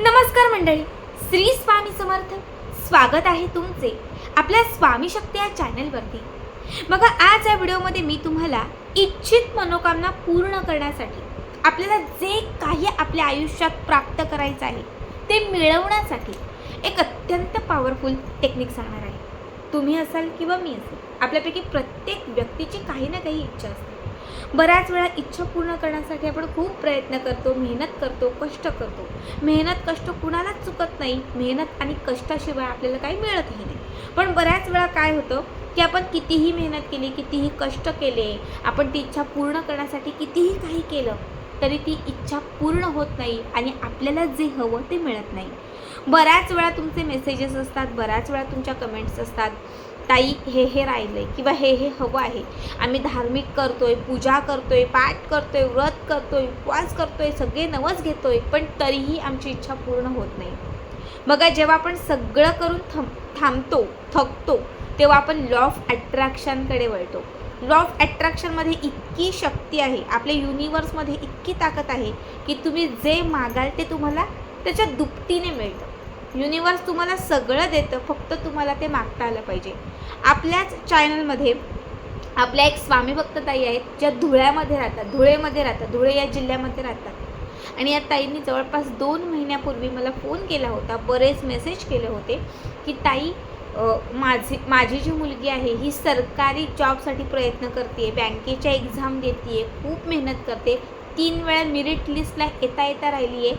नमस्कार मंडळी, श्री स्वामी समर्थ. स्वागत आहे तुमचे आपल्या स्वामी शक्ती या चॅनलवरती. बघा, आज या व्हिडिओमध्ये मी तुम्हाला इच्छित मनोकामना पूर्ण करण्यासाठी, आपल्याला जे काही आपल्या आयुष्यात प्राप्त करायचं आहे ते मिळवण्यासाठी एक अत्यंत पॉवरफुल टेक्निक सांगणार आहे. तुम्ही असाल किंवा मी असेल, आपल्यापैकी प्रत्येक व्यक्तीची काही ना काही इच्छा असते. बऱ्याच वेळा इच्छा पूर्ण करण्यासाठी आपण खूप प्रयत्न करतो, मेहनत करतो, कष्ट करतो. मेहनत कष्ट कुणालाच चुकत नाही. मेहनत आणि कष्टाशिवाय आपल्याला काही मिळतही नाही. पण बऱ्याच वेळा काय होतं की आपण कितीही मेहनत केली, कितीही कष्ट केले, आपण ती इच्छा पूर्ण करण्यासाठी कितीही काही केलं तरी ती इच्छा पूर्ण होत नाही आणि आपल्याला जे हवं ते मिळत नाही. बऱ्याच वेळा तुमचे मेसेजेस असतात, बऱ्याच वेळा तुमच्या कमेंट्स असतात, ताई हे राहिलंय किंवा हे हवं आहे, आम्ही धार्मिक करतोय, पूजा करतोय, पाठ करतोय, व्रत करतोय, उपवास करतोय, सगळे नवस घेतोय, पण तरीही आमची इच्छा पूर्ण होत नाही. बघा, जेव्हा आपण सगळं करून थांबतो, थकतो, तेव्हा आपण लॉ ऑफ अट्रॅक्शनकडे वळतो. लॉ ऑफ अट्रॅक्शनमध्ये इतकी शक्ती आहे, आपल्या युनिवर्समध्ये इतकी ताकद आहे की तुम्ही जे मागाल ते तुम्हाला त्याच्या दुपटीने मिळतं. युनिवर्स तुम्हाला सगळं देतं, फक्त तुम्हाला ते मागता आलं पाहिजे. आपल्याच चॅनलमध्ये आपल्या एक स्वामी भक्त ताई आहेत, ज्या धुळ्यामध्ये राहतात, धुळे या जिल्ह्यामध्ये राहतात. आणि या ताईंनी जवळपास 2 महिन्यापूर्वी मला फोन केला होता, बरेच मेसेज केले होते की ताई, माझी जी मुलगी आहे ही सरकारी जॉबसाठी प्रयत्न करते, बँकेच्या एक्झाम देते, खूप मेहनत करते, 3 वेळा मेरिट लिस्टला येता राहिली आहे,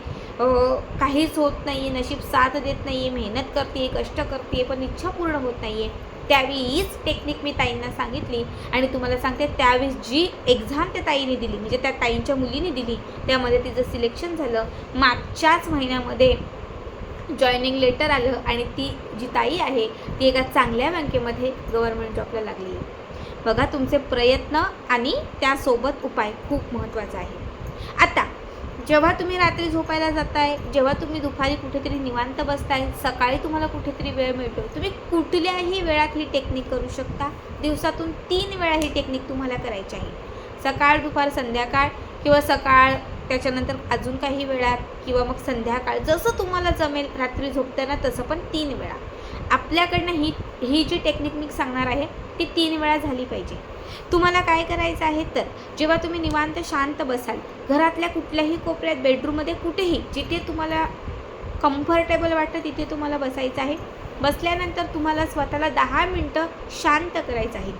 काहीच होत नाही आहे, नशीब साथ देत नाही आहे, मेहनत करते, कष्ट करते, पण इच्छा पूर्ण होत नाही आहे. त्यावेळी हीच टेक्निक मी ताईंना सांगितली आणि तुम्हाला सांगते, त्यावेळेस जी एक्झाम त्या ताईने दिली, म्हणजे त्या ताईंच्या मुलीने दिली, त्यामध्ये तिचं सिलेक्शन झालं. मागच्याच महिन्यामध्ये जॉईनिंग लेटर आलं आणि ती जी ताई आहे ती एका चांगल्या बँकेमध्ये गव्हर्नमेंट जॉबला लागली आहे. बघा, तुमचे प्रयत्न आणि त्यासोबत उपाय खूप महत्त्वाचा आहे. आता जेव्हा तुम्ही रात्री झोपायला जाताय, जेव्हा तुम्ही दुपारी कुठेतरी निवांत बसताय, सकाळी तुम्हाला कुठेतरी वेळ मिळतो, तुम्ही कुठल्याही वेळात ही टेक्निक करू शकता. दिवसातून 3 वेळा ही टेक्निक तुम्हाला करायची आहे. सकाळ, दुपार, संध्याकाळ, किंवा सकाळ त्याच्यानंतर अजून काही वेळात, किंवा मग संध्याकाळ, जसं तुम्हाला जमेल रात्री झोपताना तसं, पण 3 वेळा. आपल्याकडनं ही जी टेक्निक मी सांगणार आहे ती 3 वेळा झाली पाहिजे. तुम्हाला काय करायचं आहे तर, जेव्हा तुम्ही निवांत शांत बसाल, घरातल्या कुठल्याही कोपऱ्यात, बेडरूममध्ये, कुठेही जिथे तुम्हाला कम्फर्टेबल वाटतं तिथे तुम्हाला बसायचं आहे. बसल्यानंतर तुम्हाला स्वतःला 10 मिनटं शांत करायचं आहे.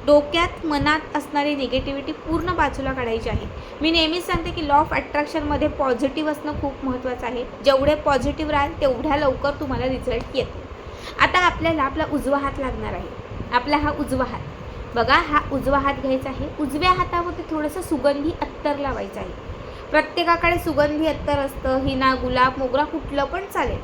डोक्यात, मनात असणारी निगेटिव्हिटी पूर्ण बाजूला काढायची आहे. मी नेहमीच सांगते की लॉ ऑफ अट्रॅक्शनमध्ये पॉझिटिव्ह असणं खूप महत्त्वाचं आहे. जेवढे पॉझिटिव्ह राहाल तेवढ्या लवकर तुम्हाला रिझल्ट येतो. आता आपल्याला आपला उजवा हात लागणार आहे. आपला हा उजवा हात, बघा, हा उजवा हात घ्यायचा आहे. उजव्या हातामध्ये थोडंसं सुगंधी अत्तर लावायचं आहे. प्रत्येकाकडे सुगंधी अत्तर असतं, हिना, गुलाब, मोगरा, कुठलं पण चालेल.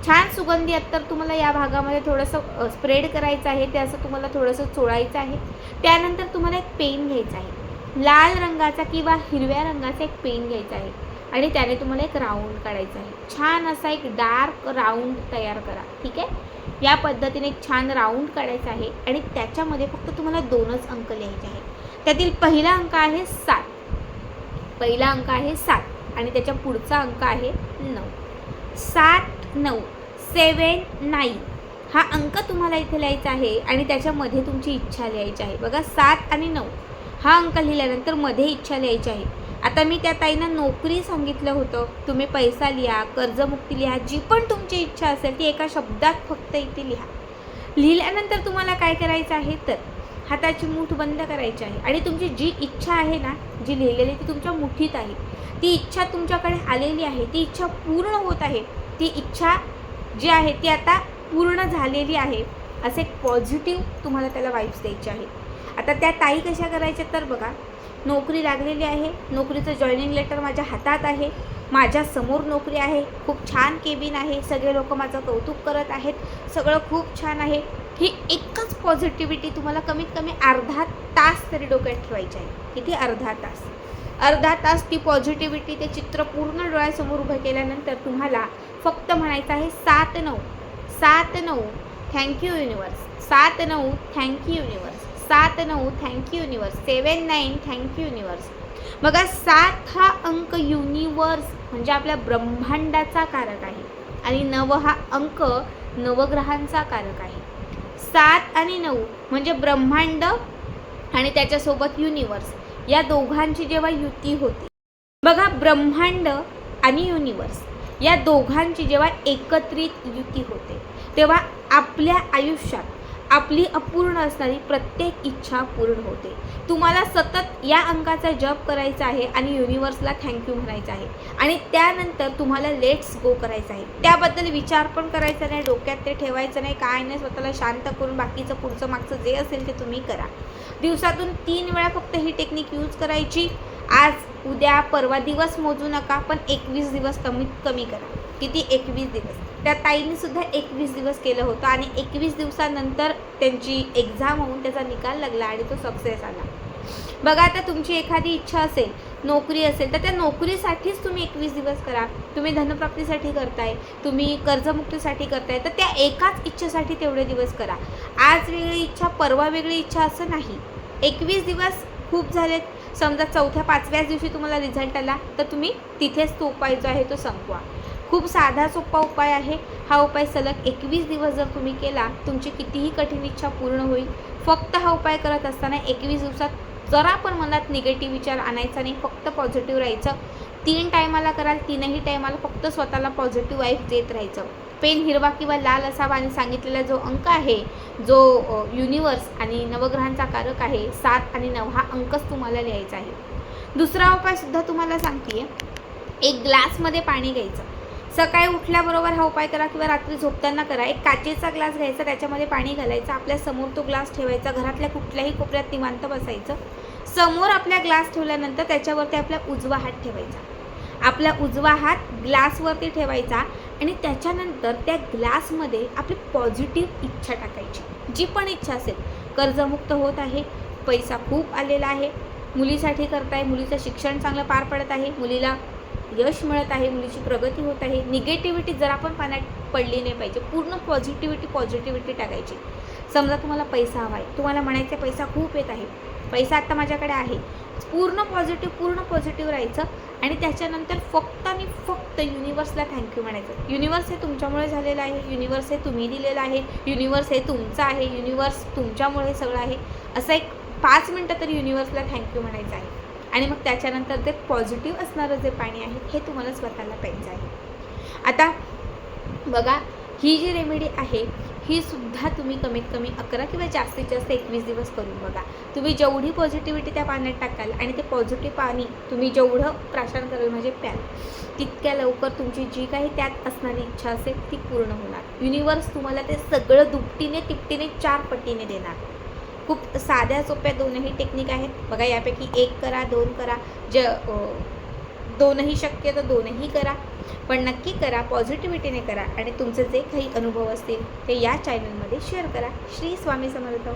छान सुगंधी अत्तर तुम्हाला या भागामध्ये थोडंसं स्प्रेड करायचं आहे. ते असं तुम्हाला थोडंसं चोळायचं आहे. त्यानंतर तुम्हाला एक पेन घ्यायचा आहे, लाल रंगाचा किंवा हिरव्या रंगाचा एक पेन घ्यायचा आहे आणि त्याने तुम्हाला एक राऊंड काढायचा आहे. छान असा एक डार्क राऊंड तयार करा, ठीक आहे. या पद्धतीने एक छान राऊंड काढायचा आहे आणि त्याच्यामध्ये फक्त तुम्हाला 2च अंक लिहायचे आहेत. त्यातील पहिला अंक आहे 7, पहिला अंक आहे 7 आणि त्याच्या पुढचा अंक आहे 9. 7, 9, 7, 9 हा अंक तुम्हाला इथे लिहायचा आहे आणि त्याच्यामध्ये तुमची इच्छा लिहायची आहे. बघा, 7 आणि 9 हा अंक लिहिल्यानंतर मध्ये इच्छा लिहायची आहे. आता मी त्या ताईंना नोकरी सांगितलं होतं, तुम्ही पैसा लिहा, कर्जमुक्ती लिहा, जी पण तुमची इच्छा असेल ती एका शब्दात फक्त इथे लिहा. लिहिल्यानंतर तुम्हाला काय करायचं आहे तर, हाताची मूठ बंद करायची आहे आणि तुमची जी इच्छा आहे ना, जी लिहिलेली ती तुमच्या मुठीत आहे, ती इच्छा तुमच्याकडे आलेली आहे, ती इच्छा पूर्ण होत आहे, ती इच्छा जी आहे ती आता पूर्ण झालेली आहे, असे एक पॉझिटिव्ह तुम्हाला त्याला वाईब्स द्यायचे आहे. आता त्या ताई कशा करायच्या तर, बघा, नोकरी लागलेली आहे, नोकरीचं जॉईनिंग लेटर माझ्या हातात आहे, माझ्या समोर नोकरी आहे, खूप छान केबिन आहे, सगळे लोक माझं कौतुक करत आहेत, सगळं खूप छान आहे. ही एकच पॉझिटिव्हिटी तुम्हाला कमीत कमी अर्धा तास तरी डोक्यात ठेवायची आहे. किती? अर्धा तास ती पॉझिटिव्हिटी, ते चित्र पूर्ण डोळ्यासमोर उभं केल्यानंतर तुम्हाला फक्त म्हणायचं आहे 7, 9, 7, 9, thank you universe, 7, 9, thank you universe, 7, 9, thank you universe, 7, 9, thank you universe. बघा 7 हा अंक युनिवर्स म्हणजे आपल्या ब्रह्मांडाचा कारक आहे आणि 9 हा अंक नवग्रहांचा कारक आहे. 7 आणि 9 म्हणजे ब्रह्मांड आणि त्याच्यासोबत युनिवर्स या दोघांची जेव्हा युती होते, बघा ब्रह्मांड आणि युनिवर्स या दोघांची जेव्हा एकत्रित युती होते तेव्हा आपल्या आयुष्यात आपली अपूर्ण असणारी प्रत्येक इच्छा पूर्ण होते. तुम्हाला सतत या अंकाचा जप करायचा आहे आणि युनिवर्सला थँक्यू म्हणायचं आहे आणि त्यानंतर तुम्हाला लेट्स गो करायचं आहे. त्याबद्दल विचार पण करायचा नाही, डोक्यात ते ठेवायचं नाही, काय नाही, स्वतःला शांत करून बाकीचं पुढचं मागचं जे असेल ते तुम्ही करा. दिवसातून 3 वेळा फक्त ही टेक्निक यूज करायची. आज, उद्या, परवा दिवस मोजू नका, पण 21 दिवस कमीत कमी करा. किती? 21 दिवस. त्या ताईंनी सुद्धा 21 दिवस केलं होतं आणि 21 दिवसानंतर त्यांची एक्झाम होऊन त्याचा निकाल लागला आणि तो सक्सेस आला. बघा आता तुमची एखादी इच्छा असेल, नोकरी असेल, तर त्या नोकरीसाठीच तुम्ही 21 दिवस करा. तुम्ही धनप्राप्तीसाठी करताय, तुम्ही कर्जमुक्तीसाठी करताय, तर त्या एकाच इच्छेसाठी तेवढे दिवस करा. आज वेगळी इच्छा, परवा वेगळी इच्छा असं नाही. 21 दिवस खूप झालेत. समजा 4थ्या-5व्याच दिवशी तुम्हाला रिझल्ट आला तर तुम्ही तिथेच तो उपाय जो आहे तो संपवा. खूप साधा सोपा उपाय आहे हा. उपाय सलग 21 दिवस जर तुम्ही केला, तुमची कितीही कठीण इच्छा पूर्ण होईल. फक्त हा उपाय करत असताना 21 दिवसात जरा पण मनात निगेटिव्ह विचार आणायचा नाही, फक्त पॉझिटिव्ह राहायचं. 3 टायमाला कराल, 3ही टायमाला फक्त स्वतःला पॉझिटिव्ह वाईफ देत राहायचं. पेन हिरवा किंवा लाल असावा आणि सांगितलेला जो अंक आहे, जो युनिवर्स आणि नवग्रहांचा कारक आहे 7 आणि 9 हा अंकच तुम्हाला लिहायचा आहे. दुसरा उपायसुद्धा तुम्हाला सांगते. एक ग्लासमध्ये पाणी घ्यायचं. सकाळी उठल्याबरोबर हा उपाय करा किंवा रात्री झोपताना करा. एक काचेचा ग्लास घ्यायचा, त्याच्यामध्ये पाणी घालायचं, आपल्या समोर तो ग्लास ठेवायचा, घरातल्या कुठल्याही कोपऱ्यात निवांत बसायचं. समोर आपल्या ग्लास ठेवल्यानंतर त्याच्यावरती आपला उजवा हात ठेवायचा. आपला उजवा हात ग्लासवरती ठेवायचा आणि त्याच्यानंतर त्या ग्लासमध्ये आपली पॉझिटिव्ह इच्छा टाकायची. जी पण इच्छा असेल, कर्जमुक्त होत आहे, पैसा खूप आलेला आहे, मुलीसाठी करताय, मुलीचं शिक्षण चांगलं पार पडत आहे, मुलीला यश मिळत आहे, मुलीची प्रगती होत आहे. निगेटिव्हिटी जरा पण पाण्यात पडली नाही पाहिजे. पूर्ण पॉझिटिव्हिटी टाकायची. समजा तुम्हाला पैसा हवा आहे, तुम्हाला म्हणायचं पैसा खूप येत आहे, पैसा आत्ता माझ्याकडे आहे. पूर्ण पॉझिटिव्ह राहायचं आणि त्याच्यानंतर फक्त आणि फक्त युनिवर्सला थँक्यू म्हणायचं. युनिवर्स हे तुमच्यामुळे झालेलं आहे, युनिवर्स हे तुम्ही दिलेलं आहे, युनिवर्स हे तुमचं आहे, युनिवर्स तुमच्यामुळे सगळं आहे. असं एक 5 मिनटं तरी युनिवर्सला थँक्यू म्हणायचं आहे आणि मग त्याच्यानंतर ते पॉझिटिव्ह असणारं जे पाणी आहे हे तुम्हाला स्वतःला प्यायचं आहे. आता बघा, ही जी रेमेडी आहे ही सुद्धा तुम्ही कमीत कमी 11 किंवा जास्तीत जास्त 21 दिवस करून बघा. तुम्ही जेवढी पॉझिटिव्हिटी त्या पाण्यात टाकाल आणि ते पॉझिटिव्ह पाणी तुम्ही जेवढं प्राशन कराल म्हणजे प्याल, तितक्या लवकर तुमची जी काही त्यात असणारी इच्छा असेल ती पूर्ण होणार. युनिवर्स तुम्हाला ते सगळं दुपटीने तिपटीने 4 पटीने देणार. खूप साध्या सोप्या 2ही टेक्निक आहेत. बघा, यापैकी 1 करा, 2 करा, 2ही शक्य तर 2ही करा, पण नक्की करा, पॉझिटिव्हिटीने करा आणि तुमचे जे काही अनुभव असतील ते या चॅनलमध्ये शेअर करा. श्री स्वामी समर्थ.